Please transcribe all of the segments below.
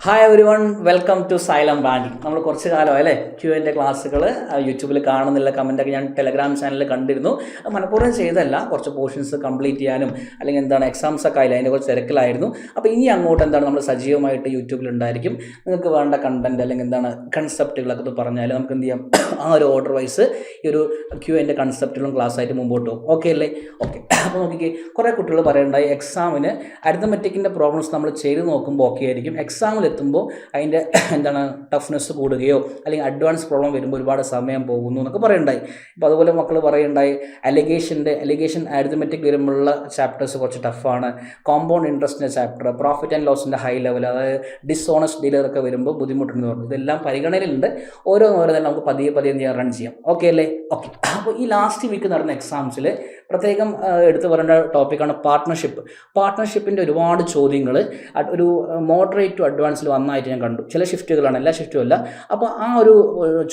Hi everyone, welcome to Xylem ബാൻഡി. നമ്മൾ കുറച്ച് കാലമായി അല്ലേ Q&A ക്ലാസ്സുകൾ യൂട്യൂബിൽ കാണുന്നില്ല. കമൻറ്റൊക്കെ ഞാൻ ടെലഗ്രാം ചാനലിൽ കണ്ടിരുന്നു. മനഃപൂർവ്വം ചെയ്തല്ല, കുറച്ച് പോർഷൻസ് കംപ്ലീറ്റ് ചെയ്യാനും അല്ലെങ്കിൽ എക്സാംസ് ഒക്കെ ആയില്ല, അതിൻ്റെ കുറച്ച് തിരക്കിലായിരുന്നു. അപ്പോൾ ഇനി അങ്ങോട്ട് നമ്മൾ സജീവമായിട്ട് യൂട്യൂബിലുണ്ടായിരിക്കും. നിങ്ങൾക്ക് വേണ്ട കണ്ടൻറ്റ് അല്ലെങ്കിൽ കൺസെപ്റ്റുകളൊക്കെ പറഞ്ഞാൽ നമുക്ക് എന്ത് ചെയ്യാം, ആ ഒരു ഓർഡർ വൈസ് ഈ ഒരു Q&A കൺസെപ്റ്റുകളും ക്ലാസ് ആയിട്ട് മുമ്പോട്ട് പോകും. ഓക്കെ അല്ലേ? ഓക്കെ. അപ്പോൾ നോക്കിക്കേ, കുറേ കുട്ടികൾ പറയുണ്ടായി എക്സാമിന് അരിത്തമെറ്റിക്കിൻ്റെ പ്രോബ്ലംസ് നമ്മൾ ചെയ്ത് നോക്കുമ്പോൾ ഓക്കെ ആയിരിക്കും, എക്സാമിൽ എത്തുമ്പോൾ അതിൻ്റെ ടഫ്നെസ് കൂടുകയോ അല്ലെങ്കിൽ അഡ്വാൻസ് പ്രോബ്ലം വരുമ്പോൾ ഒരുപാട് സമയം പോകുന്നു എന്നൊക്കെ പറയുണ്ടായി. ഇപ്പോൾ അതുപോലെ മക്കൾ പറയുണ്ടായി അലിഗേഷൻ അരിത്തമെറ്റിക് വരുമ്പോഴുള്ള ചാപ്റ്റേഴ്സ് കുറച്ച് ടഫാണ്, കോമ്പൗണ്ട് ഇൻട്രസ്റ്റിൻ്റെ ചാപ്റ്റർ, പ്രോഫിറ്റ് ആൻഡ് ലോസിൻ്റെ ഹൈ ലെവൽ, അതായത് ഡിസോണസ്റ്റ് ഡീലറൊക്കെ വരുമ്പോൾ ബുദ്ധിമുട്ടുണ്ടെന്ന് പറഞ്ഞു. ഇതെല്ലാം പരിഗണനയിലുണ്ട്. ഓരോന്നോരോന്നും നമുക്ക് പതിയെ റൺ ചെയ്യാം. ഓക്കെ അല്ലേ? ഓക്കെ. അപ്പോൾ ഈ ലാസ്റ്റ് വീക്ക് നടന്ന എക്സാംസിൽ പ്രത്യേകം എടുത്തു പറയേണ്ട ടോപ്പിക്കാണ് പാർട്ട്ണർഷിപ്പിൻ്റെ ഒരുപാട് ചോദ്യങ്ങൾ ഒരു മോഡറേറ്റ് ടു അഡ്വാൻസിൽ വന്നതായിട്ട് ഞാൻ കണ്ടു. ചില ഷിഫ്റ്റുകളാണ്, എല്ലാ ഷിഫ്റ്റും അല്ല. അപ്പോൾ ആ ഒരു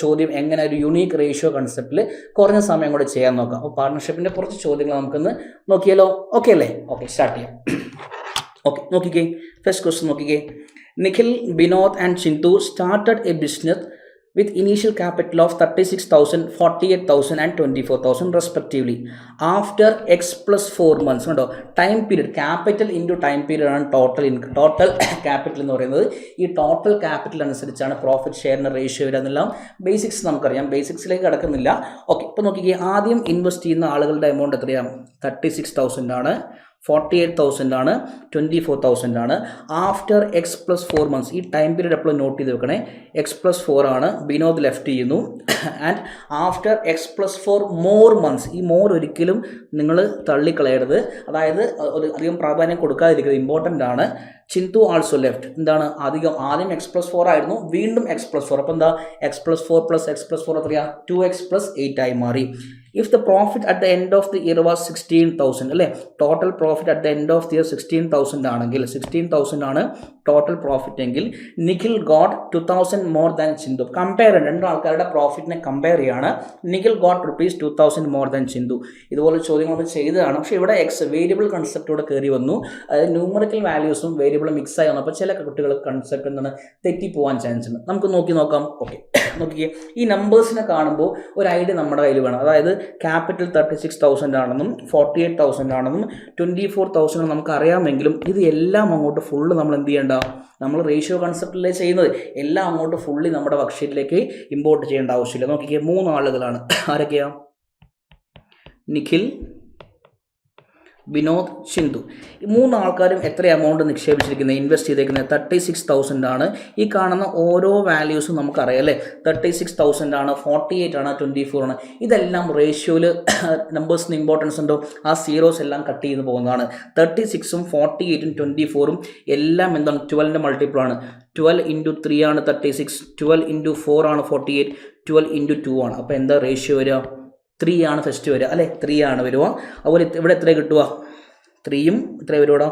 ചോദ്യം എങ്ങനെ ഒരു യുണീക്ക് റേഷ്യോ കൺസെപ്റ്റിൽ കുറഞ്ഞ സമയം കൂടെ ചെയ്യാൻ നോക്കാം. അപ്പോൾ പാർട്ട്ണർഷിപ്പിൻ്റെ കുറച്ച് ചോദ്യങ്ങൾ നമുക്കൊന്ന് നോക്കിയാലോ? ഓക്കെ അല്ലേ? ഓക്കെ, സ്റ്റാർട്ട് ചെയ്യാം. ഓക്കെ, നോക്കിക്കേ, ഫസ്റ്റ് ക്വസ്റ്റ്യൻ നോക്കിക്കേ. Nikhil, Binod and Chintu started A business with initial capital of 36,000, 48,000 and 24,000 respectively. After X plus 4 months, time period, capital into time period ആണ് ടോട്ടൽ ക്യാപിറ്റൽ എന്ന് പറയുന്നത്. ഈ ടോട്ടൽ ക്യാപിറ്റൽ അനുസരിച്ചാണ് profit ഷെയറിന് ratio വരിക എന്നെല്ലാം ബേസിക്സ് നമുക്കറിയാം. ബേസിക്സിലേക്ക് കിടക്കുന്നില്ല. ഓക്കെ, ഇപ്പോൾ നോക്കിക്കേ, ആദ്യം ഇൻവെസ്റ്റ് ചെയ്യുന്ന ആളുകളുടെ എമൗണ്ട് എത്രയാണ്? 36,000 ആണ്, 48,000 ആണ്, 24,000 ആണ്. ആഫ്റ്റർ എക്സ് പ്ലസ് 4 months, ഈ ടൈം പീരീഡ് എപ്പോഴും നോട്ട് ചെയ്ത് വെക്കണേ. എക്സ് പ്ലസ് 4 ആണ്, ബിനോദ് ലെഫ്റ്റ് ചെയ്യുന്നു. And after X plus 4 more months, ഈ മോർ ഒരിക്കലും നിങ്ങൾ തള്ളിക്കളയരുത്, അതായത് ഒരു അധികം പ്രാധാന്യം കൊടുക്കാതിരിക്കുന്നത് ഇമ്പോർട്ടൻ്റ് ആണ്. ചിന്തു ആൾസോ ലെഫ്റ്റ്. ആദ്യം എക്സ് പ്ലസ് 4 ആയിരുന്നു, വീണ്ടും എക്സ് പ്ലസ് 4. അപ്പോൾ X plus 4 plus X plus 4 എത്രയാണ്? 2x പ്ലസ് 8 ആയി മാറി. If the profit at the end of the year was 16,000 അല്ലേ, total profit at the end of the year 16,000 ആണെങ്കിൽ, 16,000 ആണ് ടോട്ടൽ പ്രോഫിറ്റ് എങ്കിൽ, നിഖിൽ ഗോട്ട് 2,000 മോർ ദാൻ ചിന്തു. Compare, രണ്ട് ആൾക്കാരുടെ പ്രോഫിറ്റിനെ compare ചെയ്യാണ്. നിഖിൽ ഗോട്ട് ₹2,000 മോർ ദാൻ ചിന്തു. ഇതുപോലെ ചോദ്യങ്ങളൊക്കെ ചെയ്തതാണ്. പക്ഷേ ഇവിടെ വേരിയബിൾ കൺസെപ്റ്റോടെ കയറി വന്നു. അതായത് ന്യൂമറിക്കൽ വാല്യൂസും വേരിയബിളും മിക്സ് ആയി വന്നപ്പോൾ ചില കുട്ടികൾ കൺസെപ്റ്റ് തെറ്റിപ്പോവാൻ ചാൻസ് ഉണ്ട്. നമുക്ക് നോക്കാം. ഓക്കെ, നോക്കിക്കേ, ഈ നമ്പേഴ്സിനെ കാണുമ്പോൾ ഒരു ഐഡിയ നമ്മുടെ കയ്യിൽ വേണം. അതായത് ക്യാപിറ്റൽ 36,000 ആണെന്നും 48,000 ആണെന്നും 24,000 നമുക്ക് അറിയാമെങ്കിലും ഇത് എല്ലാം അങ്ങോട്ട് ഫുള്ള് നമ്മൾ എന്ത് ചെയ്യേണ്ട, നമ്മൾ റേഷ്യോ കൺസെപ്റ്റിലേ ചെയ്യുന്നത്, എല്ലാം അങ്ങോട്ട് ഫുള്ളി നമ്മുടെ വർക്ക്ഷീറ്റിലേക്ക് ഇമ്പോർട്ട് ചെയ്യേണ്ട ആവശ്യമില്ല. നോക്കിക്കേ, 3 ആളുകളാണ്. ആരൊക്കെയാ? നിഖിൽ, ബിനോദ്, ചിന്തു. ഈ 3 ആൾക്കാരും എത്ര എമൗണ്ട് നിക്ഷേപിച്ചിരിക്കുന്നത്, ഇൻവെസ്റ്റ് ചെയ്തേക്കുന്നത്? 36,000 ആണ്. ഈ കാണുന്ന ഓരോ വാല്യൂസും നമുക്കറിയാം അല്ലേ. 36,000 ആണ്, 48 ആണ്, 24 ആണ്. ഇതെല്ലാം റേഷ്യോയിൽ നമ്പേഴ്സിന് ഇമ്പോർട്ടൻസ് ഉണ്ടോ? ആ സീറോസ് എല്ലാം കട്ട് ചെയ്ത് പോകുന്നതാണ്. 36ഉം 48ഉം 24ഉം എല്ലാം 12ൻ്റെ മൾട്ടിപ്പിൾ ആണ്. 12 × 3 ആണ് 36, 12 × 4 ആണ് 48, 12 × 2 ആണ്. അപ്പോൾ എന്താ റേഷ്യോ വരിക? 3 ആണ് ഫസ്റ്റ് വരിക അല്ലേ, 3 ആണ് വരിക. അതുപോലെ ഇവിടെ എത്ര കിട്ടുക? 3ഉം എത്ര വരിക?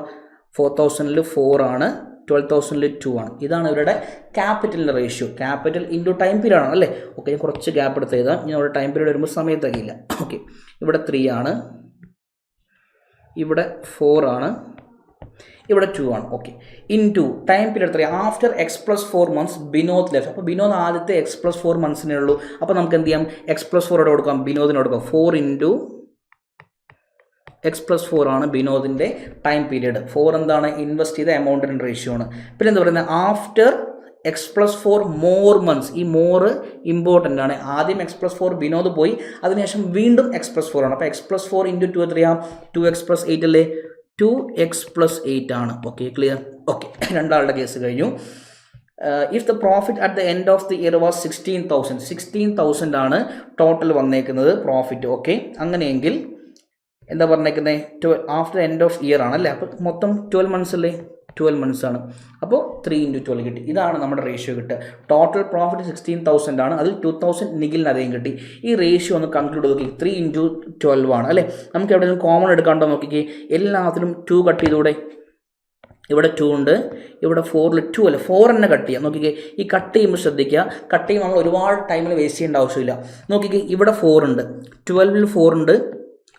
4,000ൽ 4 ആണ്, 12,000ൽ 2 ആണ്. ഇതാണ് ഇവരുടെ ക്യാപിറ്റലിൻ്റെ ratio. Capital into time period ആണ് അല്ലേ. ഓക്കെ, ഞാൻ കുറച്ച് ഗ്യാപ്പ് എടുത്ത് എഴുതാം. ഇനി അവിടെ ടൈം പീരീഡ് വരുമ്പോൾ സമയത്തേക്കില്ല. ഓക്കെ, ഇവിടെ 3 ആണ്, ഇവിടെ 4 ആണ്, ഇവിടെ 2 ആണ്. ഓക്കെ, ഇൻറ്റു ടൈം പീരീഡ് എത്രയാണ്? After X plus 4 months Binod left. അപ്പോൾ ബിനോദ് ആദ്യത്തെ എക്സ് പ്ലസ് 4 monthsനേ ഉള്ളൂ. അപ്പോൾ നമുക്ക് എന്ത് ചെയ്യാം? എക്സ് പ്ലസ് 4 കൊടുക്കാം, ബിനോദിന് കൊടുക്കാം. 4 × എക്സ് പ്ലസ് 4 ആണ് ബിനോദിൻ്റെ ടൈം പീരീഡ്. 4 എന്താണ്? ഇൻവെസ്റ്റ് ചെയ്ത എമൗണ്ടിൻ്റെ റേഷ്യോ ആണ്. പിന്നെ എന്താ പറയുന്നത്? After X plus 4 more months. ഈ മോർ ഇമ്പോർട്ടൻ്റ് ആണ്. ആദ്യം എക്സ് പ്ലസ് 4 ബിനോദ് പോയി, അതിനുശേഷം വീണ്ടും എക്സ് പ്ലസ് 4 ആണ്. അപ്പോൾ എക്സ് പ്ലസ് 4 × 2 എത്രയാണ്? 2x പ്ലസ് 8 അല്ലേ, 2x പ്ലസ് 8 ആണ്. Okay, clear? ഓക്കെ, രണ്ടാളുടെ കേസ് കഴിഞ്ഞു. If the profit at the end of the year was 16,000 ആണ് ടോട്ടൽ വന്നേക്കുന്നത് പ്രോഫിറ്റ്. ഓക്കെ, അങ്ങനെയെങ്കിൽ എന്താ പറഞ്ഞേക്കുന്നത്? ആഫ്റ്റർ എൻഡ് ഓഫ് ഇയർ ആണല്ലേ. അപ്പോൾ മൊത്തം 12 months അല്ലേ, 12 months ആണ്. അപ്പോൾ 3 × 12 കിട്ടി. ഇതാണ് നമ്മുടെ റേഷ്യോ കിട്ടുക. ടോട്ടൽ പ്രോഫിറ്റ് 16,000 ആണ്, അതിൽ 2,000 നിഖിലിന് അധികം കിട്ടി. ഈ റേഷ്യോ ഒന്ന് കൺക്ലൂഡ് നോക്കി. 3 × 12 ആണ് അല്ലേ. നമുക്ക് എവിടെയെങ്കിലും കോമൺ എടുക്കാണ്ടോ നോക്കിക്കേ. എല്ലാത്തിലും 2 കട്ട് ചെയ്തൂടെ? ഇവിടെ 2 ഉണ്ട്, ഇവിടെ 4ൽ 2 അല്ലേ, 4 തന്നെ കട്ട് ചെയ്യാം. നോക്കിക്കേ, ഈ കട്ട് ചെയ്യുമ്പോൾ ശ്രദ്ധിക്കുക, കട്ട് ചെയ്യുമ്പോൾ നമ്മൾ ഒരുപാട് ടൈമിൽ വേസ്റ്റ് ചെയ്യേണ്ട ആവശ്യമില്ല. നോക്കിക്കേ, ഇവിടെ 4 ഉണ്ട്, 12ൽ 4 ഉണ്ട്,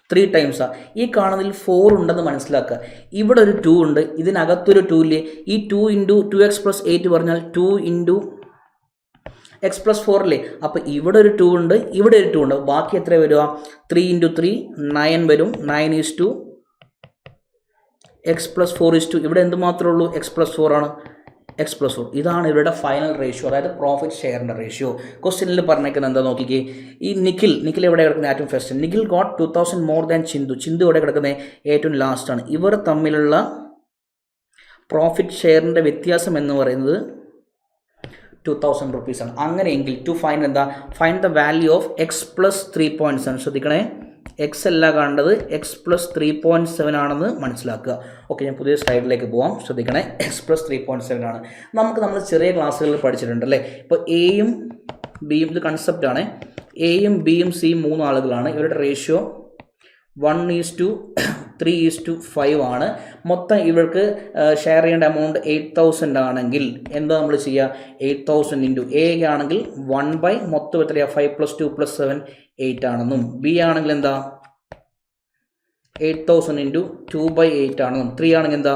3 ടൈംസാണ്. ഈ കാണുന്നതിൽ 4 ഉണ്ടെന്ന് മനസ്സിലാക്കുക. ഇവിടെ ഒരു 2 ഉണ്ട്, ഇതിനകത്തൊരു 2 ഇല്ലേ. ഈ 2 ഇൻറ്റു 2x + 8 പറഞ്ഞാൽ 2 ഇൻറ്റു x + 4 അല്ലേ. അപ്പോൾ ഇവിടെ ഒരു 2 ഉണ്ട്, ഇവിടെ ഒരു 2 ഉണ്ട്. ബാക്കി എത്ര വരിക? 3 ഇൻറ്റു 3 9 വരും. 9 is to x + 4 is to ഇവിടെ എന്ത് മാത്രമേ ഉള്ളൂ? x + 4 ആണ്. x + 4 ഇതാണ് ഇവരുടെ ഫൈനൽ റേഷ്യോ, അതായത് പ്രോഫിറ്റ് ഷെയറിൻ്റെ റേഷ്യോ. ക്വസ്റ്റ്യനിൽ പറഞ്ഞേക്കുന്നത് എന്താ നോക്കിക്കേ. ഈ നിഖിൽ എവിടെ കിടക്കുന്നത്? ഏറ്റവും first. Nikhil got 2000 more than Chinthu എവിടെ കിടക്കുന്നത്? ഏറ്റവും ലാസ്റ്റാണ്. ഇവർ തമ്മിലുള്ള പ്രോഫിറ്റ് ഷെയറിൻ്റെ വ്യത്യാസം എന്ന് പറയുന്നത് 2000 റുപ്പീസാണ്. അങ്ങനെയെങ്കിൽ ടു ഫൈൻഡ് എന്താ? Find the value of x + 3.7. ശ്രദ്ധിക്കണേ, എക്സ് അല്ല കാണേണ്ടത്, x + 3.7 ആണെന്ന് മനസ്സിലാക്കുക. ഓക്കെ, ഞാൻ പുതിയ സ്ലൈഡിലേക്ക് പോവാം. ശ്രദ്ധിക്കണേ, x + 3.7 ആണ്. നമ്മൾ ചെറിയ ക്ലാസ്സുകളിൽ പഠിച്ചിട്ടുണ്ട് അല്ലേ. ഇപ്പോൾ എയും ബിയും, ഇത് കൺസെപ്റ്റാണ്. എയും ബിയും സിയും 3 ആളുകളാണ്. ഇവരുടെ റേഷ്യോ 1:3:5 ആണ്. മൊത്തം ഇവർക്ക് ഷെയർ ചെയ്യേണ്ട എമൗണ്ട് 8000 ആണെങ്കിൽ എന്താ നമ്മൾ ചെയ്യുക? 8000 ഇൻറ്റു എ ആണെങ്കിൽ 1/, മൊത്തം എത്രയാണ്? 5 + 2 + 7 8 ആണെന്നും, ബി ആണെങ്കിൽ എന്താ? 8000 ഇൻറ്റു 2/8 ആണെന്നും, 3 ആണെങ്കിൽ എന്താ?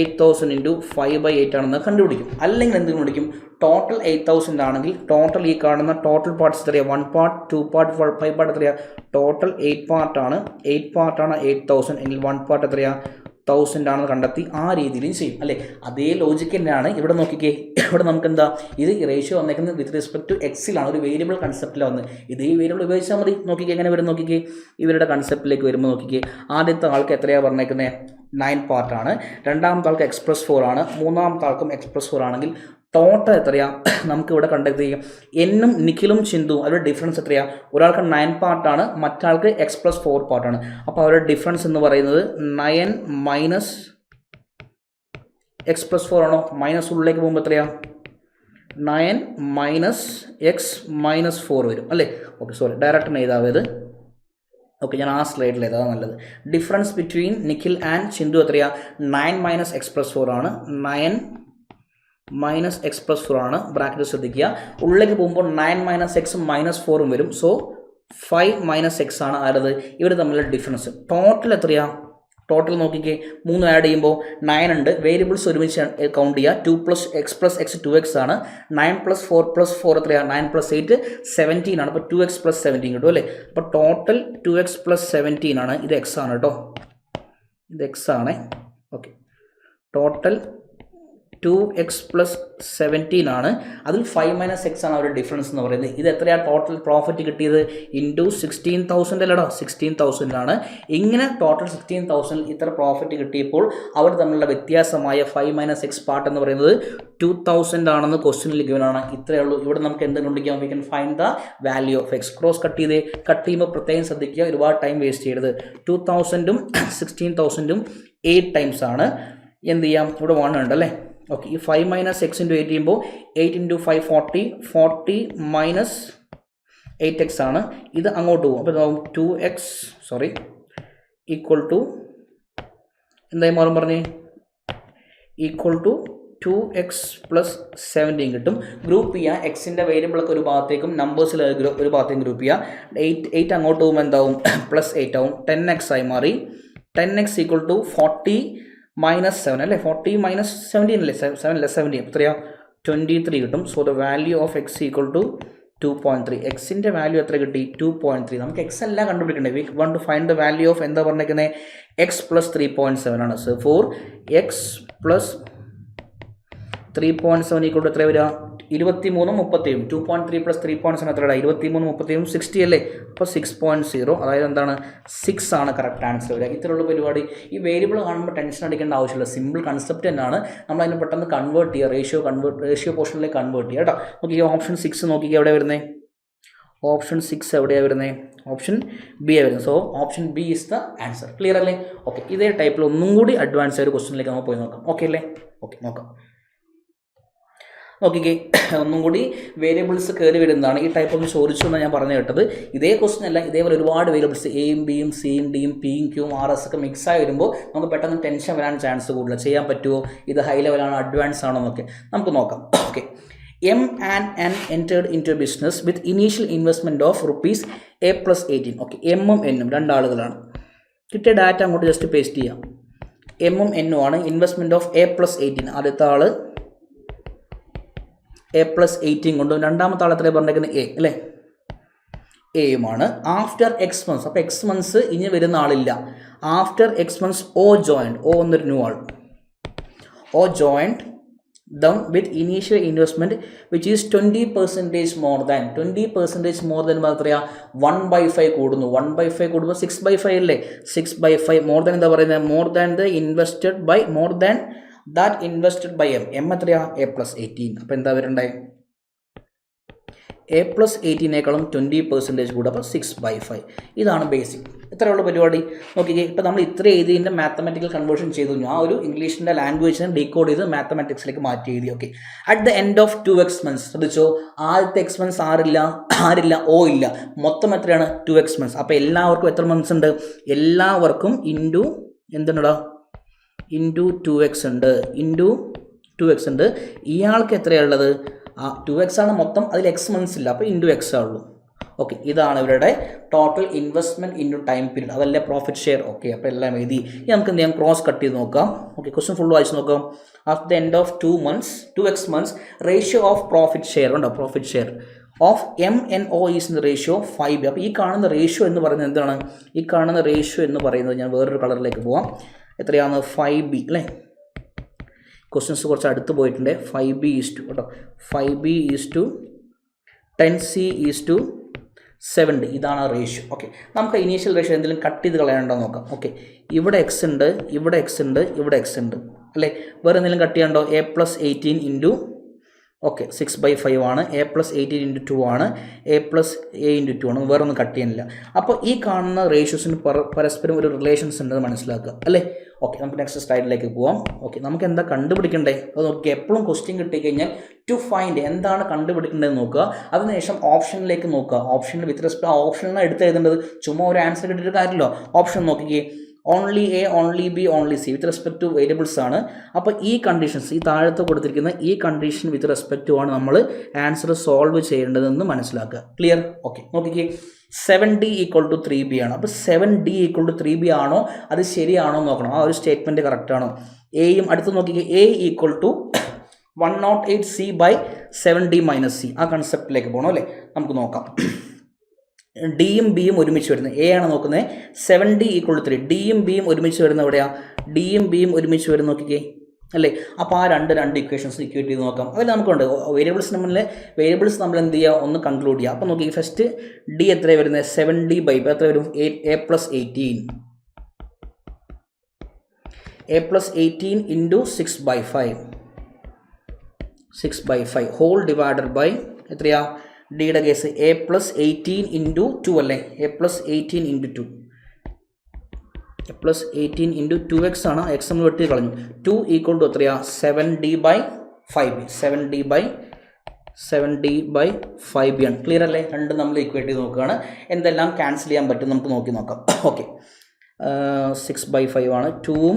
8000 ഇൻറ്റു 5/8 ആണെന്ന് കണ്ടുപിടിക്കും. അല്ലെങ്കിൽ എന്ത് കണ്ടുപിടിക്കും? ടോട്ടൽ 8000 ആണെങ്കിൽ ടോട്ടൽ ഈ കാണുന്ന ടോട്ടൽ പാർട്സ് എത്രയാണ്? 1 പാർട്ട്, 2 പാർട്ട്, 5 പാർട്ട് എത്രയാണ്? ടോട്ടൽ 8 പാർട്ടാണ്. 8 പാർട്ടാണ് 8000 എങ്കിൽ 1 പാർട്ട് എത്രയാണ്? 1000 ആണെന്ന് കണ്ടെത്തി ആ രീതിയിലും ചെയ്യും അല്ലേ. അതേ ലോജിക്ക് തന്നെയാണ് ഇവിടെ. നോക്കിക്കേ, ഇവിടെ നമുക്ക് എന്താ? ഇത് റേഷ്യോ വന്നേക്കുന്നത് വിത്ത് റെസ്പെക്ട് ടു എക്സിലാണ്, ഒരു വേരിയബിൾ കൺസെപ്റ്റിലാണ് വന്ന്. ഇതേ വേരിയബിൾ ഉപയോഗിച്ചാൽ മതി. നോക്കിക്കേ എങ്ങനെ വരും നോക്കിക്കേ. ഇവരുടെ കൺസെപ്റ്റിലേക്ക് വരുമ്പോൾ നോക്കിക്കേ, ആദ്യത്തെ ആൾക്ക് എത്രയാണ് പറഞ്ഞേക്കുന്നത്? 9 പാർട്ടാണ്. രണ്ടാമത്തെ ആൾക്ക് x + 4 ആണ്. മൂന്നാമത്തെ ആൾക്കും x + 4 ആണെങ്കിൽ ടോട്ടൽ എത്രയാണ്? നമുക്കിവിടെ കണ്ടക്ട് ചെയ്യാം. എന്നും നിഖിലും ചിന്തുവും അവരുടെ ഡിഫറൻസ് എത്രയാണ്? ഒരാൾക്ക് 9 പാർട്ടാണ്, മറ്റാൾക്ക് x + 4 പാർട്ടാണ്. അപ്പോൾ അവരുടെ ഡിഫറൻസ് എന്ന് പറയുന്നത് 9 മൈനസ് x + 4 ആണോ? മൈനസ് ഉള്ളിലേക്ക് പോകുമ്പോൾ എത്രയാണ്? 9 മൈനസ് x - 4 വരും അല്ലേ. ഓക്കെ, സോറി, ഡയറക്റ്റ് എഴുതാവത്. ഓക്കെ, ഞാൻ ആ സ്ലൈഡിൽ ഏതാണ് നല്ലത്. Difference between Nikhil and Chinthu എത്രയാണ്? 9 മൈനസ് x + 4 ആണ്. 9 മൈനസ് x + 4 ആണ്. ബ്രാക്കറ്റ് ശ്രദ്ധിക്കുക. ഉള്ളിലേക്ക് പോകുമ്പോൾ 9 മൈനസ് x -4 വരും. സോ 5 മൈനസ് x ആണ് ആരത്? ഇവർ തമ്മിലുള്ള ഡിഫറൻസ്. ടോട്ടൽ എത്രയാണ്? ടോട്ടൽ നോക്കിക്കേ, 3 ആഡ് ചെയ്യുമ്പോൾ 9 ഉണ്ട്. വേരിയബിൾസ് ഒരുമിച്ച് കൗണ്ട് ചെയ്യുക. 2 + x + x 2x ആണ്. 9 + 4 + 4 എത്രയാണ്? 9 + 8 17 ആണ്. അപ്പോൾ 2x + 17 കിട്ടും അല്ലേ. അപ്പോൾ ടോട്ടൽ 2x + 17 ആണ്. ഇത് x ആണ് കേട്ടോ, ഇത് x ആണ്. ഓക്കെ, ടോട്ടൽ 2x + 17 ആണ്. അതിൽ 5 മൈനസ് x ആണ് അവരുടെ ഡിഫറൻസ് എന്ന് പറയുന്നത്. ഇത് എത്രയാണ് ടോട്ടൽ പ്രോഫിറ്റ് കിട്ടിയത്? ഇൻറ്റു 16,000 അല്ലടോ, 16,000 ഇങ്ങനെ ടോട്ടൽ 16,000 ഇത്ര പ്രോഫിറ്റ് കിട്ടിയപ്പോൾ അവർ തമ്മിലുള്ള വ്യത്യാസമായ 5 മൈനസ് x പാർട്ട് എന്ന് പറയുന്നത് 2000 ആണെന്ന് ക്വസ്റ്റ്യനിൽ ഗിവൻ ആണ്. ഇത്രയേ ഉള്ളൂ. ഇവിടെ നമുക്ക് എന്ത് കണ്ടുപിടിക്കാം? We can find the value of x. Cross cut ചെയ്യുമ്പോൾ പ്രത്യേകം ശ്രദ്ധിക്കുക, ഒരുപാട് ടൈം വേസ്റ്റ് ചെയ്യരുത്. 2000ഉം 16,000ഉം 8 ടൈംസ് ആണ്. എന്ത് ചെയ്യാം? ഇവിടെ 1 ഉണ്ട് അല്ലേ. ഓക്കെ, ഈ 5 മൈനസ് x ഇൻറ്റു 8 ചെയ്യുമ്പോൾ 8 ഇൻറ്റു 5 40 മൈനസ് 8x ആണ്. ഇത് അങ്ങോട്ട് പോകും. അപ്പോൾ 2x ഈക്വൽ ടു എന്തായി മാറും പറഞ്ഞേ? ഈക്വൽ ടു 2x + 17 കിട്ടും. ഗ്രൂപ്പ് ചെയ്യുക. എക്സിൻ്റെ വേരിയബിളൊക്കെ ഒരു ഭാഗത്തേക്കും നമ്പേഴ്സിൽ ഒരു ഭാഗത്തേക്കും ഗ്രൂപ്പ് ചെയ്യുക. 8 അങ്ങോട്ട് പോകുമ്പോൾ എന്താവും? +8 ആവും. 10x ആയി മാറി. 10x ഈക്വൽ ടു 40 മൈനസ് 7 അല്ലേ. 40 മൈനസ് 17 അല്ലേ, 7 അല്ലേ 70. എത്രയാണ്? 23 കിട്ടും. So the value of x equal to 2.3. എക്സിൻ്റെ വാല്യൂ എത്ര കിട്ടി? 2.3. നമുക്ക് എക്സ് അല്ല കണ്ടുപിടിക്കണ്ടേ. We want to find the value of എന്താ പറഞ്ഞേക്കുന്നത്? x + 3.7 ആണ്. So four x + 3.7 equal to എത്ര വരിക? 23 30. 2.3 + 3.7 എത്രയാണ്? 23 30 60 അല്ലേ. അപ്പോൾ 6.0, അതായത് എന്താണ്? 6 ആണ് കറക്റ്റ് ആൻസർ വരിക. ഇത്രയുള്ള പരിപാടി. ഈ വേരിയബിൾ കാണുമ്പോൾ ടെൻഷൻ അടിക്കേണ്ട ആവശ്യമില്ല. സിമ്പിൾ കൺസെപ്റ്റ് തന്നെയാണ്. നമ്മൾ അതിനെ പെട്ടെന്ന് കൺവേർട്ട് ചെയ്യുക, റേഷ്യോ പോർഷനിലേക്ക് കൺവേർട്ട് ചെയ്യുക കേട്ടോ. നോക്കി, ഓപ്ഷൻ 6 നോക്കിക്കുക എവിടെ വരുന്നത്? ഓപ്ഷൻ 6 എവിടെയാണ് വരുന്നത്? ഓപ്ഷൻ ബി ആണ് വരുന്നത്. So option B is the answer. Clear അല്ലേ? ഓക്കെ, ഇതേ ടൈപ്പിൽ ഒന്നും കൂടി അഡ്വാൻസ് ആയ ഒരു ക്വസ്റ്റ്യനിലേക്ക് നമുക്ക് പോയി നോക്കാം. ഓക്കെ അല്ലേ? ഓക്കെ, നോക്കാം. നോക്കിക്കേ, ഒന്നും കൂടി വേരിയബിൾസ് കയറി വരുന്നതാണ്. ഈ ടൈപ്പ് ഒന്ന് ചോദിച്ചു എന്നാണ് ഞാൻ പറഞ്ഞു കേട്ടത്. ഇതേ ക്വസ്റ്റ്യൻ അല്ല, ഇതേപോലെ ഒരുപാട് വേരിയബിൾസ് എയും ബിയും സിയും ഡിയും പിയും ക്യൂവും RS ഒക്കെ മിക്സായി വരുമ്പോൾ നമുക്ക് പെട്ടെന്ന് ടെൻഷൻ വരാൻ ചാൻസ് കൂടുതൽ. ചെയ്യാൻ പറ്റുമോ? ഇത് ഹൈ ലെവലാണോ അഡ്വാൻസ് ആണോ എന്നൊക്കെ നമുക്ക് നോക്കാം. Okay, M and N entered into a business with initial investment of rupees A plus 18. Okay എമ്മും എന്നും രണ്ടാളുകളാണ്. കിട്ടിയ ഡാറ്റ അങ്ങോട്ട് ജസ്റ്റ് പേസ്റ്റ് ചെയ്യാം. എമ്മും എന്നും ആണ്. Investment of A plus 18. ആദ്യത്തെ ആൾ A plus 18 കൊണ്ടും രണ്ടാമത്തെ ആൾ എത്രയാണ് പറഞ്ഞേക്കുന്നത് A അല്ലേ, എയുമാണ്. ആഫ്റ്റർ എക്സ് മന്ത്സ്, അപ്പോൾ എക്സ് മന്ത്സ് ഇനി വരുന്ന ആളില്ല. After X months O joined, O എന്നൊരു new all, O joined them with initial investment which is 20% more than 20% more than എത്രയാ 1/5 കൂടുന്നു. 1/5 കൂടുമ്പോൾ 6/5 അല്ലേ, 6/5 മോർ ദാൻ എന്താ പറയുന്നത്, more than the invested by, more than that invested by M. M എത്രയാ A plus 18. അപ്പോൾ എന്താ വരണ്ടേ, A plus 18നേക്കാളും 20% കൂടുക, അപ്പോൾ 6/5. ഇതാണ് ബേസിക്. ഇത്രയുള്ള പരിപാടി. നോക്കിക്കേ, ഇപ്പോൾ നമ്മൾ ഇത്ര എഴുതിയതിൻ്റെ മാത്തമാറ്റിക്കൽ കൺവേർഷൻ ചെയ്തു. ആ ഒരു ഇംഗ്ലീഷിൻ്റെ ലാംഗ്വേജിനെ ഡീകോഡ് ചെയ്ത് മാത്തമാറ്റിക്സിലേക്ക് മാറ്റി എഴുതി. Okay, at the end of 2x months ശ്രദ്ധിച്ചോ, ആദ്യത്തെ എക്സ് മന്ത്സ് ആരില്ല O ഇല്ല, മൊത്തം എത്രയാണ് 2x months. അപ്പോൾ എല്ലാവർക്കും എത്ര മന്ത്സ് ഉണ്ട്, എല്ലാവർക്കും ഇൻറ്റു എന്തുണ്ടോ, ഇൻറ്റു 2x ഉണ്ട്, ഇൻറ്റു 2x ഉണ്ട്. ഇയാൾക്ക് എത്രയുള്ളത്, 2x ആണ് മൊത്തം, അതിൽ എക്സ് മന്ത്സ് ഇല്ല, അപ്പോൾ ഇൻറ്റു എക്സ് ആവുള്ളൂ. ഓക്കെ, ഇതാണ് ഇവരുടെ total investment into time period, അതല്ലേ പ്രോഫിറ്റ് ഷെയർ. ഓക്കെ, അപ്പോൾ എല്ലാം എഴുതി. ഇനി നമുക്ക് എന്ത് ചെയ്യാം, ക്രോസ് കട്ട് ചെയ്ത് നോക്കാം. ഓക്കെ, ക്വസ്റ്റ്യൻ ഫുൾ വായിച്ച് നോക്കാം. After the end of 2x months ratio of profit share ഉണ്ടോ, profit share of MNO is in the ratio 5. അപ്പോൾ ഈ കാണുന്ന റേഷ്യോ എന്ന് പറയുന്നത് എന്താണ്, ഈ കാണുന്ന റേഷ്യോ എന്ന് പറയുന്നത്, ഞാൻ വേറൊരു കളറിലേക്ക് പോവാം, എത്രയാണ് 5B അല്ലേ. ക്വസ്റ്റ്യൻസ് കുറച്ച് അടുത്ത് പോയിട്ടുണ്ട്. 5B ഈസ് ടു കേട്ടോ, 5B is to 10C is to 70. ഇതാണ് റേഷ്യോ. ഓക്കെ, നമുക്ക് ഇനീഷ്യൽ റേഷ്യോ എന്തെങ്കിലും കട്ട് ചെയ്ത് കളയാണ്ടോ നോക്കാം. ഓക്കെ, ഇവിടെ എക്സ് ഉണ്ട്, ഇവിടെ എക്സ് ഉണ്ട്, ഇവിടെ എക്സ് ഉണ്ട് അല്ലേ. വേറെ എന്തെങ്കിലും കട്ട് ചെയ്യാണ്ടോ, A plus 18 ഇൻറ്റു ഓക്കെ 6/5 ആണ്, A plus 18 ഇൻറ്റു 2 ആണ്, A plus A ഇൻറ്റു 2 ആണ്, വേറെ ഒന്നും കട്ട് ചെയ്യാനില്ല. അപ്പോൾ ഈ കാണുന്ന റേഷ്യോസിന് പരസ്പരം ഒരു റിലേഷൻസ് ഉണ്ടെന്ന് മനസ്സിലാക്കുക അല്ലേ. ഓക്കെ, നമുക്ക് നെക്സ്റ്റ് സ്ലൈഡിലേക്ക് പോവാം. ഓക്കെ, നമുക്ക് എന്താ കണ്ടുപിടിക്കണ്ടേ അത് നോക്കി. എപ്പോഴും ക്വസ്റ്റ്യൻ കിട്ടിക്കഴിഞ്ഞാൽ ടു ഫൈൻഡ് എന്താണ് കണ്ടുപിടിക്കേണ്ടത് നോക്കുക. അതിനുശേഷം ഓപ്ഷനിലേക്ക് നോക്കുക. ഓപ്ഷനിൽ വിത്ത് റെസ്പെക്ട് ഓപ്ഷനിലാണ് എടുത്ത് എഴുതേണ്ടത്. ചുമ്മാ ഒരു ആൻസർ കിട്ടിയിട്ട് കാര്യമില്ലോ. ഓപ്ഷൻ നോക്കിക്കേ, only A, only B, only C with respect two variables ആണ്. അപ്പോൾ ഈ കണ്ടീഷൻസ്, ഈ താഴത്ത് കൊടുത്തിരിക്കുന്ന ഈ കണ്ടീഷൻ വിത്ത് റെസ്പെക്ട് ടു ആണ് നമ്മൾ ആൻസർ സോൾവ് ചെയ്യേണ്ടതെന്ന് മനസ്സിലാക്കുക. ക്ലിയർ? ഓക്കെ, നോക്കിക്കേ, 7D = 3B ആണ്. അപ്പോൾ 7D = 3B ആണോ, അത് ശരിയാണോ നോക്കണം. ആ ഒരു സ്റ്റേറ്റ്മെൻറ്റ് കറക്റ്റ് ആണോ. എയും അടുത്ത് നോക്കിക്കേ, A = 108C/7D - C. ആ കൺസെപ്റ്റിലേക്ക് പോകണം അല്ലേ. നമുക്ക് നോക്കാം. ഡിയും ബിയും ഒരുമിച്ച് വരുന്നത്, എ ആണ് നോക്കുന്നത്. 7D = 3. ഡിയും ബിയും ഒരുമിച്ച് വരുന്നത് എവിടെയാണ്, ഡിയും ബിയും ഒരുമിച്ച് വരുന്ന നോക്കിക്കേ അല്ലേ. അപ്പോൾ ആ രണ്ട് ഇക്വേഷൻസ് ഇക്വേറ്റ് ചെയ്ത് നോക്കാം. അതിൽ നമുക്കുണ്ട് വേരിയബിൾസ് നമ്മൾ എന്ത് ചെയ്യുക, ഒന്ന് കൺക്ലൂഡ് ചെയ്യുക. അപ്പോൾ നോക്കി, ഫസ്റ്റ് ഡി എത്ര വരുന്നത്, 7D/, എത്ര വരും, A plus 18. A plus 18 into 6/5 whole divided by എത്രയാ, ഡിയുടെ കേസ് A plus 18 ഇൻറ്റു 2 അല്ലേ, A plus 18 into 2, A plus 18 into 2x ആണ്, എക്സ് നമ്മൾ വെട്ടി കളഞ്ഞു. 2 = എത്രയാ, 7D/5B. 7D/5B ആണ്. ക്ലിയർ അല്ലേ. രണ്ട് നമ്മൾ ഇക്വേറ്റ് ചെയ്ത് നോക്കുകയാണ്. എന്തെല്ലാം ക്യാൻസൽ ചെയ്യാൻ പറ്റും നമുക്ക് നോക്കാം. ഓക്കെ, 6/5 ആണ്. 2ഉം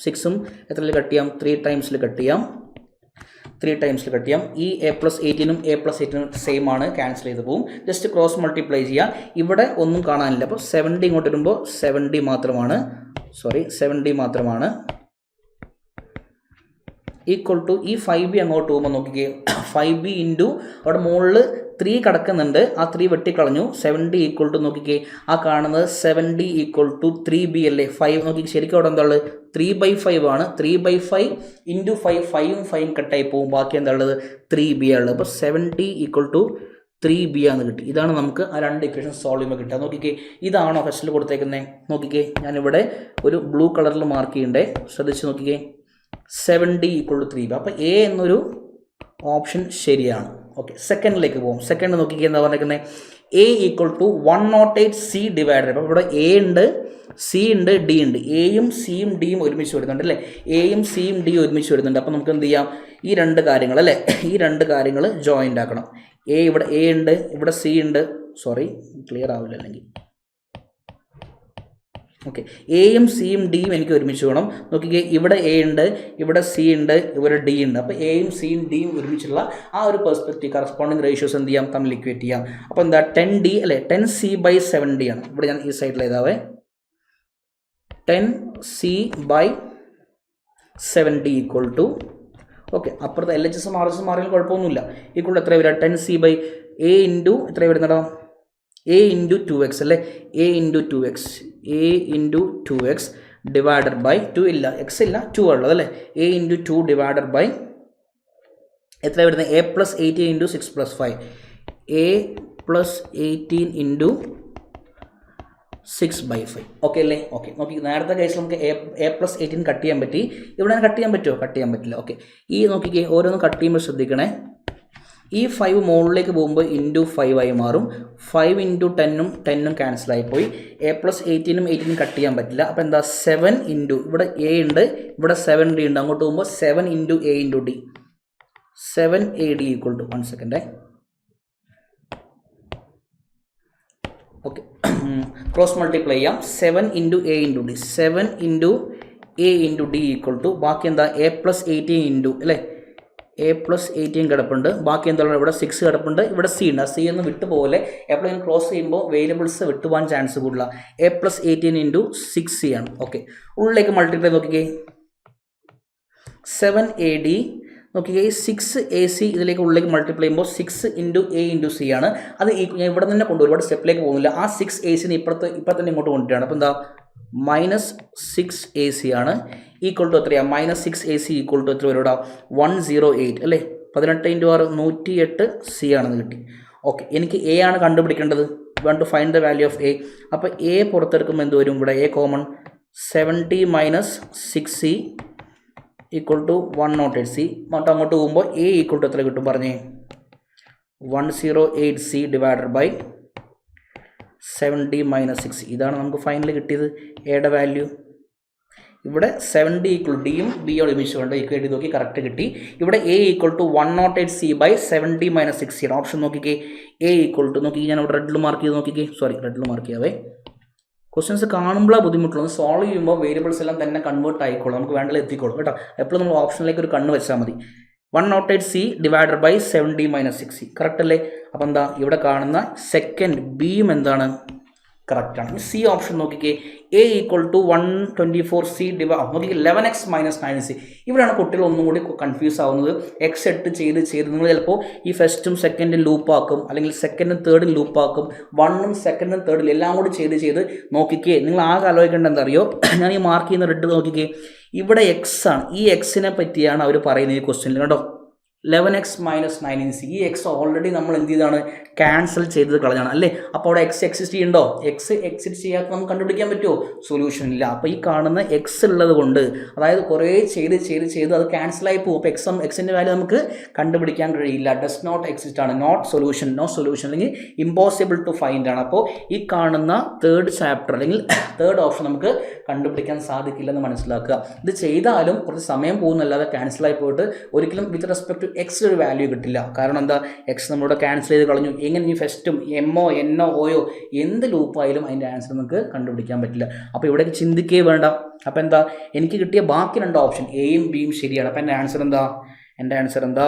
6ഉം എത്രയിൽ കട്ട് ചെയ്യാം, 3 ടൈംസിൽ കട്ട് ചെയ്യാം. ഈ A plus 18ഉം A plus 18ഉം സെയിം ആണ്, ക്യാൻസൽ ചെയ്ത് പോകും. ജസ്റ്റ് ക്രോസ് മൾട്ടിപ്ലൈ ചെയ്യുക. ഇവിടെ ഒന്നും കാണാനില്ല. അപ്പോൾ 7D ഇങ്ങോട്ട് വരുമ്പോൾ 7D മാത്രമാണ്, 7D മാത്രമാണ്. ഈക്വൽ ടു ഈ 5B അങ്ങോട്ട് പോകുമ്പോൾ നോക്കിക്കേ, 5B ഇൻറ്റു അവിടെ മുകളിൽ 3 കിടക്കുന്നുണ്ട്, ആ 3 വെട്ടിക്കളഞ്ഞു. 7D ഈക്വൽ ടു നോക്കിക്കേ, ആ കാണുന്നത് 7D = 3B അല്ലേ. 5 നോക്കി, ശരിക്കും അവിടെ എന്താ ഉള്ളത്, 3/5 ആണ്. 3/5 ഇൻറ്റു 5, 5ഉം 5ഉം കട്ടായി പോകും. ബാക്കി എന്താ ഉള്ളത്, 3B ഉള്ളത്. അപ്പോൾ 7D = 3B ആണ് കിട്ടി. ഇതാണ് നമുക്ക് ആ രണ്ട് ഇക്വേഷൻ സോൾവ് ചെയ്യുമ്പോൾ കിട്ടുക. നോക്കിക്കേ, ഇതാണോ ഫസ്റ്റിൽ കൊടുത്തേക്കുന്നത്. നോക്കിക്കേ, ഞാനിവിടെ ഒരു ബ്ലൂ കളറിൽ മാർക്ക് ചെയ്യണ്ടേ, ശ്രദ്ധിച്ച് നോക്കിക്കേ. 7D = 3B. അപ്പോൾ എ എന്നൊരു ഓപ്ഷൻ ശരിയാണ്. ഓക്കെ, സെക്കൻഡിലേക്ക് പോകും. സെക്കൻഡ് നോക്കിക്കേ, എന്താ പറഞ്ഞിരിക്കുന്നത്, A = 108C/. അപ്പോൾ ഇവിടെ A ഉണ്ട്, C ഉണ്ട്, D ഉണ്ട്. എയും സിയും ഡിയും ഒരുമിച്ച് വരുന്നുണ്ട് അല്ലേ. എയും സിയും ഡിയും ഒരുമിച്ച് വരുന്നുണ്ട്. അപ്പോൾ നമുക്ക് എന്ത് ചെയ്യാം, ഈ രണ്ട് കാര്യങ്ങൾ അല്ലേ, ഈ രണ്ട് കാര്യങ്ങൾ ജോയിൻ്റ് ആക്കണം. ഇവിടെ A ഉണ്ട്, ഇവിടെ C ഉണ്ട്. ക്ലിയർ ആവില്ല അല്ലെങ്കിൽ ഓക്കെ, എയും സിയും ഡിയും എനിക്ക് ഒരുമിച്ച് വേണം. നോക്കിക്കേ, ഇവിടെ എ ഉണ്ട്, ഇവിടെ സി ഉണ്ട്, ഇവിടെ ഡി ഉണ്ട്. അപ്പോൾ എയും സിയും ഡിയും ഒരുമിച്ചുള്ള ആ ഒരു പെർസ്പെക്റ്റീവ് കറസ്പോണ്ടിങ് റേഷ്യോസ് എന്ത് ചെയ്യാം, തമ്മിൽ ഇക്വേറ്റ് ചെയ്യാം. അപ്പോൾ എന്താ 10D അല്ലേ, 10C/7D ആണ്. ഇവിടെ ഞാൻ ഈ സൈഡിൽ എഴുതാവേ, 10C/7D ഈക്വൽ ടു, ഓക്കെ, അപ്പുറത്തെ LHS RHS മാറിയാലും കുഴപ്പമൊന്നുമില്ല. ഈക്വൽ എത്ര വരിക, 10C/A ഇൻറ്റു എത്ര വരുന്നടാ, A ഇൻറ്റു 2x അല്ലേ, A into 2x divided by 2 ഇല്ല, എക്സ് ഇല്ല, 2 ഉള്ളത് അല്ലേ, A ഇൻറ്റു 2 ഡിവൈഡഡ് ബൈ എത്ര വരുന്നത്, A+18 into 6+5, A+18 into 6/5. Okay അല്ലേ? ഓക്കെ, നോക്കി നേരത്തെ കേസിൽ നമുക്ക് A+18 കട്ട് ചെയ്യാൻ പറ്റി, ഇവിടെ കട്ട് ചെയ്യാൻ പറ്റുമോ, കട്ട് ചെയ്യാൻ പറ്റില്ല. ഓക്കെ, ഈ നോക്കിക്കേ, ഓരോന്നും കട്ട് ചെയ്യുമ്പോൾ ശ്രദ്ധിക്കണേ, ഈ 5 മുകളിലേക്ക് പോകുമ്പോൾ ഇൻറ്റു 5 ആയി മാറും. 5 ഇൻറ്റു 10 ക്യാൻസൽ ആയിപ്പോയി. A+18 കട്ട് ചെയ്യാൻ പറ്റില്ല. അപ്പോൾ എന്താ, 7 ഇൻറ്റു ഇവിടെ A ഉണ്ട്, ഇവിടെ 7D ഉണ്ട്, അങ്ങോട്ട് പോകുമ്പോൾ 7 into A into D, 7AD equal to 1 സെക്കൻഡേ. ഓക്കെ, ക്രോസ് മൾട്ടിപ്ലൈ ചെയ്യാം. 7 into A into D, 7 into A into D equal to ബാക്കി എന്താ, A+18 ഇൻറ്റു അല്ലേ, A+18 കിടപ്പുണ്ട്, ബാക്കി എന്താണ്, ഇവിടെ 6 കിടപ്പുണ്ട്, ഇവിടെ C ഉണ്ട്. ആ C ഒന്ന് വിട്ടു പോലെ എപ്പോഴും ക്രോസ് ചെയ്യുമ്പോൾ വേരിയബിൾസ് വിട്ടുപോകാൻ ചാൻസ് കൂടുതല. A+18 ഇൻറ്റു 6C ആണ്. ഓക്കെ, ഉള്ളിലേക്ക് മൾട്ടിപ്ലൈ നോക്കിക്കേ, 7AD നോക്കിക്കേ, 6AC ഇതിലേക്ക് ഉള്ളിലേക്ക് മൾട്ടിപ്ലൈ ചെയ്യുമ്പോൾ 6 ഇൻറ്റു A ഇൻറ്റു C ആണ്. അത് ഞാൻ ഇവിടെ തന്നെ കൊണ്ടുവരും, ഒരുപാട് സ്റ്റെപ്പിലേക്ക് പോകുന്നില്ല. ആ 6AC ഇപ്പോൾ തന്നെ ഇങ്ങോട്ട് കൊണ്ടുവരികയാണ്. അപ്പോൾ എന്താ, -6AC ആണ് ഈക്വൽ ടു എത്രയാണ്, -6AC ഈക്വൽ ടു എത്ര വരും, 108 അല്ലേ, 18 × 6 108 C ആണെന്ന് കിട്ടി. ഓക്കെ, എനിക്ക് A ആണ് കണ്ടുപിടിക്കേണ്ടത്. വേണ്ട to find the value of A. അപ്പോൾ A പുറത്തെടുക്കുമ്പോൾ എന്ത് വരും, ഇവിടെ A common, 70 - 6C equal to 108C. അങ്ങോട്ട് പോകുമ്പോൾ A ഈക്വൽ ടു എത്ര കിട്ടും പറഞ്ഞേ, 108C ഡിവൈഡഡ് ബൈ 70 - 6. ഇതാണ് നമുക്ക് ഫൈനൽ കിട്ടിയത് എയുടെ വാല്യൂ. ഇവിടെ 7D ഈക്വൽ ഡിയും ബിയും ഒരുമിച്ച് കൊണ്ട് ഈക്വേറ്റ് നോക്കി കറക്റ്റ് കിട്ടി. ഇവിടെ A ഈക്വൽ ടു 108C/70 - 6 ആണ്. ഓപ്ഷൻ നോക്കിക്കേ, A ഈക്വൽ ടു, നോക്കി ഞാൻ ഇവിടെ റെഡിൽ മാർക്ക് ചെയ്ത് നോക്കിക്കേ, റെഡിൽ മാർക്ക് ചെയ്യാവേ. ക്വസ്റ്റ്യൻസ് കാണുമ്പോഴാണ് ബുദ്ധിമുട്ടുള്ളത്, സോൾവ് ചെയ്യുമ്പോൾ വേരിയബിൾസ് എല്ലാം തന്നെ കൺവേർട്ട് ആയിക്കോളും, നമുക്ക് വേണ്ടത് എത്തിക്കോളും കേട്ടോ. എപ്പോഴും നമ്മൾ ഓപ്ഷനിലേക്ക് ഒരു കണ്ണ് വെച്ചാൽ മതി. 108C divided by 70 - 6C correct അല്ലേ. അപ്പോൾ എന്താ, ഇവിടെ കാണുന്ന സെക്കൻഡ് ബിയും എന്താണ്, കറക്റ്റാണ്. C ഓപ്ഷൻ നോക്കിക്കേ, A ഈക്വൽ ടു 124C നോക്കിക്കേ, 11x - 9C. ഇവിടെയാണ് കുട്ടികൾ ഒന്നും കൂടി കൺഫ്യൂസ് ആവുന്നത്. X ഇട്ട് ചെയ്ത് നിങ്ങൾ ചിലപ്പോൾ ഈ ഫസ്റ്റും സെക്കൻഡും ലൂപ്പാക്കും, അല്ലെങ്കിൽ സെക്കൻഡും തേർഡും ലൂപ്പാക്കും, 1ഉം 2ഉം 3ഉം എല്ലാം കൂടി ചെയ്ത് നോക്കിക്കേ. നിങ്ങൾ ആകെ ആലോചിക്കേണ്ടത് എന്താ അറിയോ, ഞാൻ ഈ മാർക്ക് ചെയ്യുന്ന റെഡ് നോക്കിക്കേ, ഇവിടെ X ആണ്, ഈ Xനെ പറ്റിയാണ് അവർ പറയുന്നത് ഈ ക്വസ്റ്റ്യനിൽ കേട്ടോ. 11x - 9C, ഈ X ഓൾറെഡി നമ്മൾ എന്ത് ചെയ്താണ്, ക്യാൻസൽ ചെയ്തത് കളഞ്ഞാണ് അല്ലേ. അപ്പോൾ അവിടെ X എക്സിസ്റ്റ് ചെയ്യുന്നുണ്ടോ, X എക്സിസ്റ്റ് ചെയ്യാത്ത നമുക്ക് കണ്ടുപിടിക്കാൻ പറ്റുമോ, സൊല്യൂഷൻ ഇല്ല. അപ്പോൾ ഈ കാണുന്ന X ഉള്ളത് കൊണ്ട്, അതായത് കുറേ ചെയ്ത് അത് ക്യാൻസലായി പോകും. അപ്പോൾ എക്സിൻ്റെ വാല്യൂ നമുക്ക് കണ്ടുപിടിക്കാൻ കഴിയില്ല, ഡസ് നോട്ട് എക്സിസ്റ്റ് ആണ്, നോ സൊല്യൂഷൻ അല്ലെങ്കിൽ ഇമ്പോസിബിൾ ടു ഫൈൻഡ് ആണ്. അപ്പോൾ ഈ കാണുന്ന തേർഡ് ചാപ്റ്റർ അല്ലെങ്കിൽ തേർഡ് ഓപ്ഷൻ നമുക്ക് കണ്ടുപിടിക്കാൻ സാധിക്കില്ലെന്ന് മനസ്സിലാക്കുക. ഇത് ചെയ്താലും കുറച്ച് സമയം പോകുന്നല്ലാതെ ക്യാൻസലായി പോയിട്ട് ഒരിക്കലും വിത്ത് റെസ്പെക്ട് ടു X ഒരു വാല്യൂ കിട്ടില്ല. കാരണം എന്താ, X നമ്മളിവിടെ ക്യാൻസൽ ചെയ്ത് കളഞ്ഞു. എങ്ങനെ ഈ ഫസ്റ്റും എമ്മോ എന്നോ ഓയോ എന്ത് ലൂപ്പായാലും അതിൻ്റെ ആൻസർ നമുക്ക് കണ്ടുപിടിക്കാൻ പറ്റില്ല. അപ്പോൾ ഇവിടേക്ക് ചിന്തിക്കേ വേണ്ട. അപ്പോൾ എന്താ, എനിക്ക് കിട്ടിയ ബാക്കി 2 ഓപ്ഷൻ എയും ബിയും ശരിയാണ്. അപ്പോൾ എൻ്റെ ആൻസർ എന്താ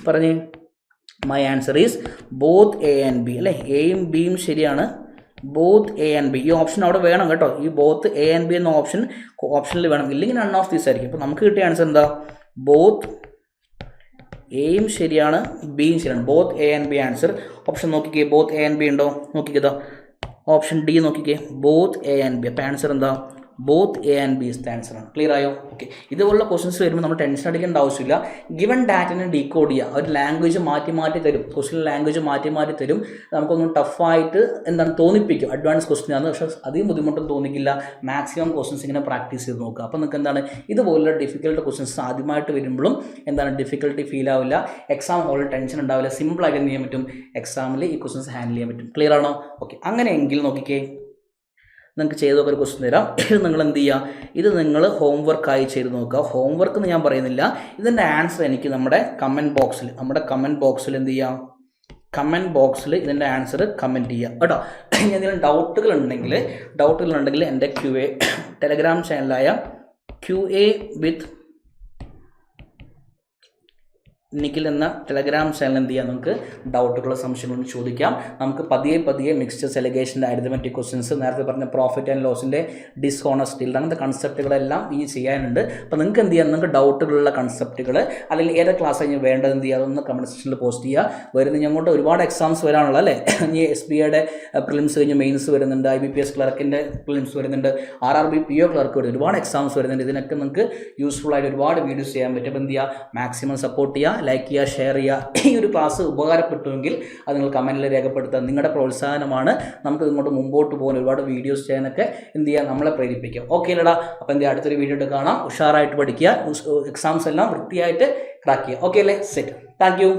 പറഞ്ഞേ, my answer is both A and B അല്ലേ. എയും ബിയും ശരിയാണ്, ബോത്ത് A and B. ഈ ഓപ്ഷൻ അവിടെ വേണം കേട്ടോ, ഈ ബോത്ത് A and B എന്ന ഓപ്ഷനിൽ വേണം, ഇല്ലെങ്കിൽ നൺ ഓഫ് ദീസ് ആയിരിക്കും. അപ്പോൾ നമുക്ക് കിട്ടിയ ആൻസർ എന്താ, ബോത്ത് എയും ശരിയാണ്, ബിയും ശരിയാണ്, both A and B answer. Option നോക്കിക്കേ, ബോത്ത് A and B ഉണ്ടോ നോക്കിക്കേ, ഓപ്ഷൻ ഡി നോക്കിക്കേ, ബോത്ത് A and B. അപ്പോൾ ആൻസർ എന്താ, both A and B is the answer ആണ്. ക്ലിയർ ആയോ? ഓക്കെ, ഇതുപോലുള്ള ക്വസ്റ്റൻസ് വരുമ്പോൾ നമ്മൾ ടെൻഷൻ അടിക്കേണ്ട ആവശ്യമില്ല. ഗിവൺ ഡാറ്റിനെ ഡീകോഡ് ചെയ്യുക, ഒരു ലാംഗ്വേജ് മാറ്റി തരും, ക്വസ്റ്റ്യൻ ലാംഗ്വേജ് മാറ്റി തരും. നമുക്കൊന്നും ടഫായിട്ട് തോന്നിപ്പിക്കും, അഡ്വാൻസ് ക്വസ്റ്റ്യൻ ആണ്, പക്ഷേ അധികം ബുദ്ധിമുട്ടും തോന്നിക്കില്ല. മാക്സിമം ക്വസ്റ്റൻസ് ഇങ്ങനെ പ്രാക്ടീസ് ചെയ്ത് നോക്കുക. അപ്പോൾ നിങ്ങൾക്ക് എന്താണ്, ഇതുപോലുള്ള ഡിഫിക്കൽട്ട് ക്വസ്റ്റൻസ് ആദ്യമായിട്ട് വരുമ്പോഴും ഡിഫിക്കൽട്ടി ഫീൽ ആവില്ല, എക്സാം ഹോളിൽ ടെൻഷൻ ഉണ്ടാവില്ല, സിമ്പിളായിട്ട് എന്ത് ചെയ്യാൻ പറ്റും, എക്സാമിൽ ഈ ക്വസ്റ്റൻസ് ഹാൻഡിൽ ചെയ്യാൻ പറ്റും. ക്ലിയർ ആണോ? ഓക്കെ, അങ്ങനെയെങ്കിൽ നോക്കിക്കേ, നിങ്ങൾക്ക് ചെയ്ത് നോക്കാൻ ഒരു ക്വസ്റ്റ്യൻ തരാം. ഇത് നിങ്ങൾ എന്ത് ചെയ്യുക, ഇത് നിങ്ങൾ ഹോംവർക്കായി ചെയ്ത് നോക്കുക. ഹോംവർക്ക് എന്ന് ഞാൻ പറയുന്നില്ല, ഇതിൻ്റെ ആൻസർ എനിക്ക് നമ്മുടെ കമൻറ്റ് ബോക്സിൽ എന്ത് ചെയ്യാം, കമൻറ്റ് ബോക്സിൽ ഇതിൻ്റെ ആൻസർ കമൻറ്റ് ചെയ്യുക കേട്ടോ. ഇനി എന്തെങ്കിലും ഡൗട്ടുകളുണ്ടെങ്കിൽ എൻ്റെ QA ടെലഗ്രാം ചാനലായ QA വിത്ത് നിഖിൽ എന്ന ടെലഗ്രാം ചാനൽ എന്ത് ചെയ്യാം, നമുക്ക് ഡൗട്ടുകൾ സംശയങ്ങൾ ചോദിക്കാം. നമുക്ക് പതിയെ മിക്സ്ചർ സെലിഗേഷൻ്റെ അരിതമെറ്റിക് ക്വസ്റ്റ്യൻസ്, നേരത്തെ പറഞ്ഞ പ്രോഫിറ്റ് ആൻഡ് ലോസിൻ്റെ ഡിസ്ഹോണസ്റ്റി, അങ്ങനത്തെ കൺസെപ്റ്റുകളെല്ലാം ഈ ചെയ്യാനുണ്ട്. അപ്പോൾ നിങ്ങൾക്ക് എന്ത് ചെയ്യാം, നിങ്ങൾക്ക് ഡൗട്ടുകളുള്ള കൺസെപ്റ്റുകൾ അല്ലെങ്കിൽ ഏതൊക്കെ ക്ലാസ് കഴിഞ്ഞ് വേണ്ടത് എന്ത് ചെയ്യുക, അതൊന്ന് കമൻറ്റ് സെക്ഷനിൽ പോസ്റ്റ് ചെയ്യുക. വരുന്ന അങ്ങോട്ട് ഒരുപാട് എക്സാംസ് വരാനുള്ള അല്ലേ, ഇനി SBIയുടെ പ്രിലിംസ് കഴിഞ്ഞ് മെയിൻസ് വരുന്നുണ്ട്, IBPS ക്ലർക്കിൻ്റെ പ്രിലിംസ് വരുന്നുണ്ട്, RRB PO ക്ലർക്ക് വരുന്നുണ്ട്, ഒരുപാട് എക്സാംസ് വരുന്നുണ്ട്. ഇതിനൊക്കെ നിങ്ങൾക്ക് യൂസ്ഫുൾ ആയിട്ട് ഒരുപാട് വീഡിയോസ് ചെയ്യാൻ പറ്റും. അപ്പോൾ എന്ത് ചെയ്യുക, മാക്സിമം സപ്പോർട്ട് ചെയ്യുക, ലൈക്ക് ചെയ്യുക, ഷെയർ ചെയ്യുക. ഈ ഒരു ക്ലാസ് ഉപകാരപ്പെട്ടുവെങ്കിൽ അത് നിങ്ങൾ കമൻറ്റിൽ രേഖപ്പെടുത്തുക. നിങ്ങളുടെ പ്രോത്സാഹനമാണ് നമുക്ക് ഇങ്ങോട്ട് മുമ്പോട്ട് പോകാൻ, ഒരുപാട് വീഡിയോസ് ചെയ്യാനൊക്കെ എന്ത് ചെയ്യുക, നമ്മളെ പ്രേരിപ്പിക്കുക. ഓക്കെ അല്ലടാ, അപ്പോൾ എന്ത് ചെയ്യുക, അടുത്തൊരു വീഡിയോ ഇട്ട് കാണാം. ഉഷാറായിട്ട് പഠിക്കുക, എക്സാംസ് എല്ലാം വൃത്തിയായിട്ട് ക്രാക്ക് ചെയ്യുക. ഓക്കെ അല്ലേ, സെറ്റ്. Thank you.